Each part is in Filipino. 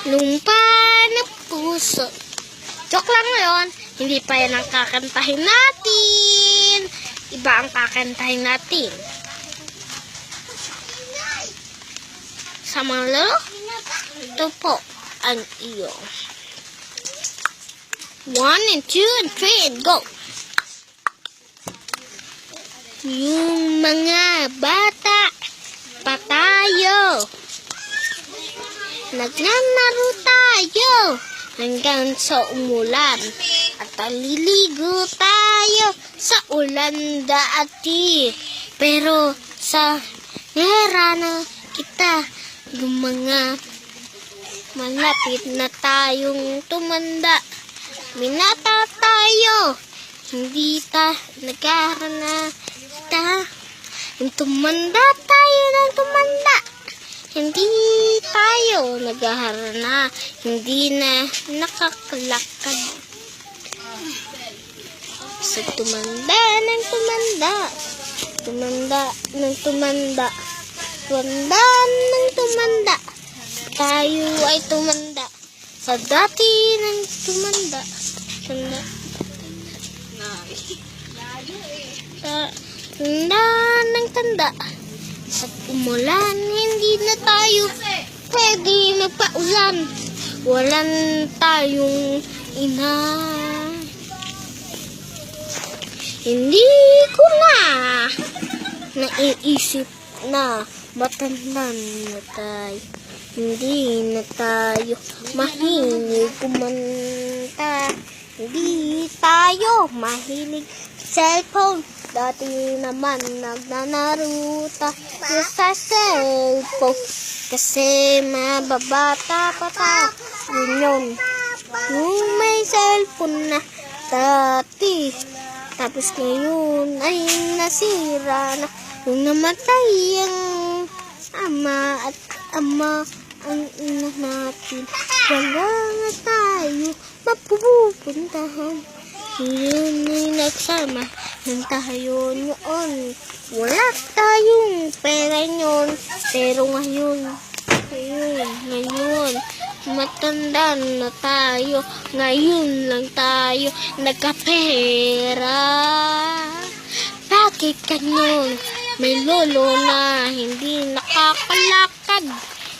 Lumpa na puso. Joke lang yun. Hindi pa yan ang kakantahin natin. Iba ang kakantahin natin. Sa mga lalo, ito po ang iyo. 1 and 2 and 3 and go! Yung mga bata pa tayo, nagnanaro tayo hanggang sa umulan at aliligo tayo sa ulan dati. Pero sa era na kita, yung mga malapit na tayong tumanda, minata tayo, hindi nagkaroon kita. Yung tumanda tayo ng tumanda, hindi tayo naghaharana, hindi na nakakalakad. Sa tumanda ng tumanda, tumanda ng tumanda, tumanda ng tumanda, tayo ay tumanda. Sa dati ng tumanda, tanda, sa tanda ng tanda, sa umulan, hindi na tayo pwede magpaulan. Walan tayong ina. Hindi ko na naiisip na matanda na tayo. Hindi na tayo mahilig kumanta. Hindi tayo mahilig cellphone. Dati naman nagnanaro tayo sa cellphone. Kasi mababata pa tayo. Yun. Yung may cellphone na dati. Tapos ngayon ay nasira na. Yung namatay ang ama at ama ang ina natin. Wala na tayo mapupuntahan. Yun ay nagsama ng tayo noon. Wala tayong pera yun. Pero ngayon, matanda na tayo. Ngayon lang tayo nagkapera. Bakit ganyan? May lolo na hindi nakakalakad.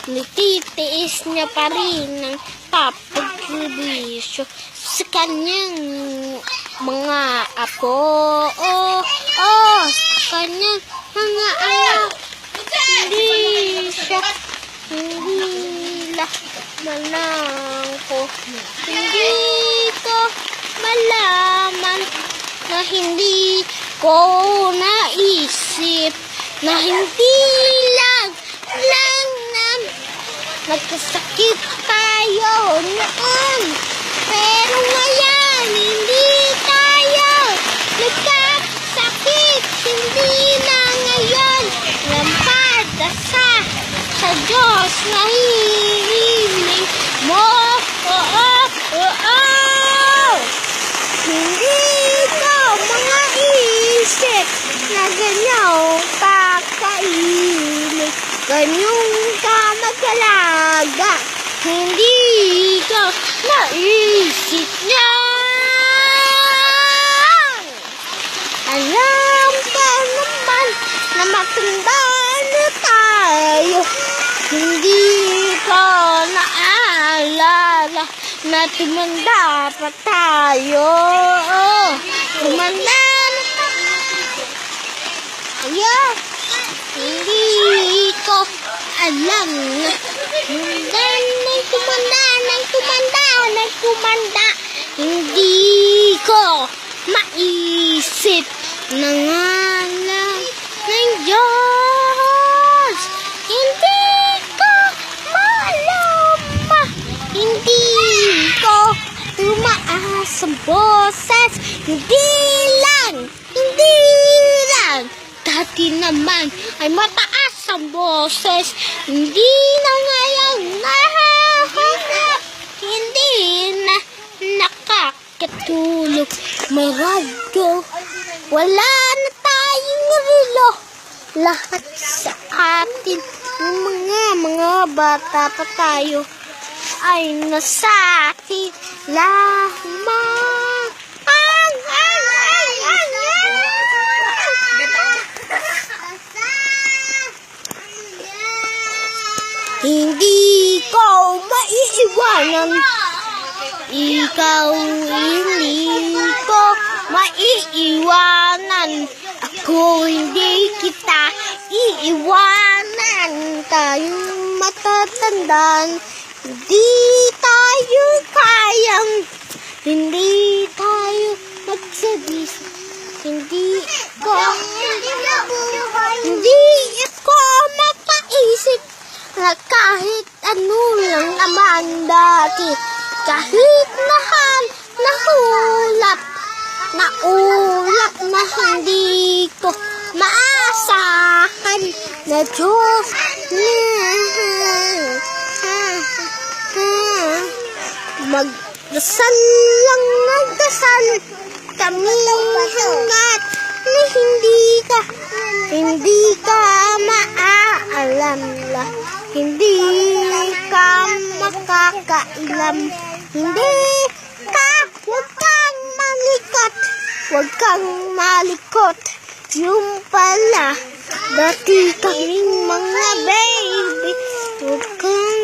Nititiis niya pa rin ng papagbibisyo sa kanyang mga apo. Sa kanyang mga anak. Hindi siya, hindi ko malaman na hindi ko naisip na hindi lang nagkasakit tayo noon. Pero ngayon, hindi tayo nagkasakit. Hindi na ngayon. Lampada sa Diyos na hihiling mo. Hindi ko mga isip na ganyan kakainit. Ganyan ka mag-alaga. Hindi ko naisip niya. Alam ko naman na matanda na tayo. Hindi ko naalala na tumanda pa tayo. Tumanda na tayo. Hindi ko alam na tumanda. Hindi ko maisip na ngalan ng Diyos. Hindi ko malama. Hindi ko tumaas ang boses. Hindi lang. Dati naman ay mataas ang boses. Hindi na ngayon nahahanap. Hindi na may radyo. Wala na tayong relo. Lahat sa atin, mga bata pa tayo, ay nasa atin lamang. Hindi ko maiiwanan. Ikaw hindi ko maiiwanan. Ako hindi kita iiwanan. Tayong matatandaan. Hindi tayo kayang. Hindi tayo magsadis. Hindi ko mapaisip na kahit ano lang naman dati. Kahit naulap na hindi ko maasahan na Diyos magdasal lang nagdasal kami hanggat na hindi ka maaalam la hindi ka makakailam huwag kang malikot yung pala dati kaming mga baby huwag kang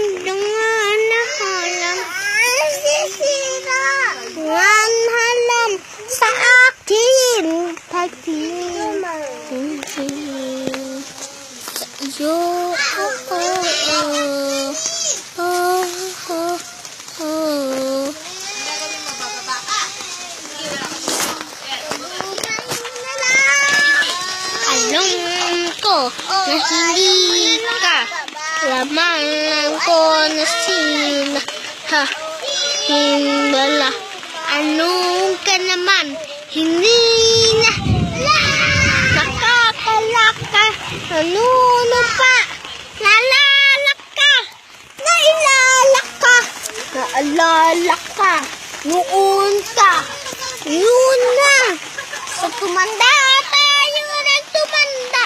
halam sa akin pagtingin sa iyo alam ko na hindi ka lamang ko na sila hindala anong ka naman hindi na nakakalaka ano pa nalalaka nailalaka naalala ka noon ka yun na sa tumanda tayo nagtumanda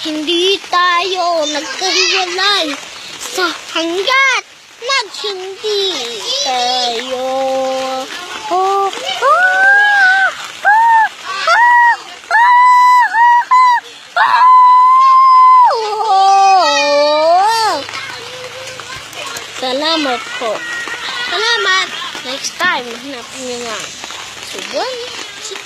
hindi tayo nagkahiwalay sa hanggat hindi tayo salamat po. Salamat. Next time, hanapin nyo nga. So, 1, 6,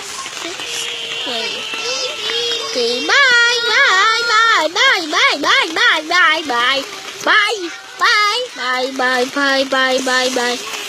6, 9. Okay, bye, bye, bye, bye, bye, bye, bye, bye, bye, bye, bye, bye, bye, bye, bye, bye, bye.